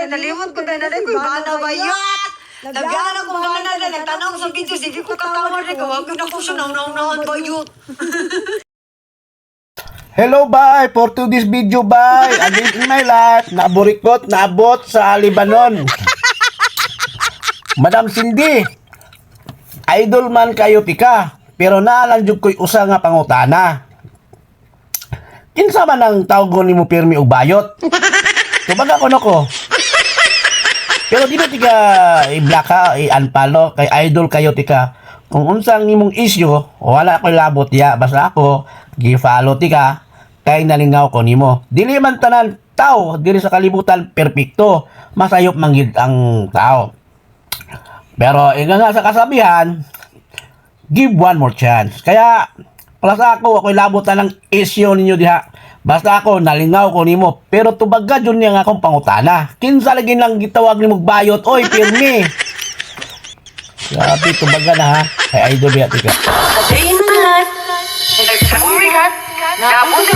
nalimot ko na rin ko bana ba yun? Nagana ko bana na nagtanong sa video sige ko katawa rin ko wag na ko siya naunang ba yun. Hello, bye! For to this video, bye! Again in my life, naborikot, naabot sa Lebanon. Madam Cindy, idol man kayo tika, pero naalanjog ko'y usa nga pangutana. Kinsa man ang tawgon ni mo pirmi og bayot? Tubaga ko nako. Pero di na tika i-blacka, i-unfollow, kay idol kayo tika. Kung unsang nimong issue, wala ko'y labot ya, basta ako, gi-follow tika, kay nalingaw ko nimo. Dili man tanan tao, dili sa kalibutan perpekto, masayop manggid ang tao. Pero ika nga sa kasabihan, give one more chance. Kaya para sa ako'y labotan ng issue ninyo diha. Basta ako nalingaw ko nimo, pero tubaga jud niya nga akong pangutana. Kinsa lagi lang gitawag nimo bayot, oy pirmi. Grabe tubaga na ha. Kay idol biya tika. Day in my life. Nagsabi ka. Napunta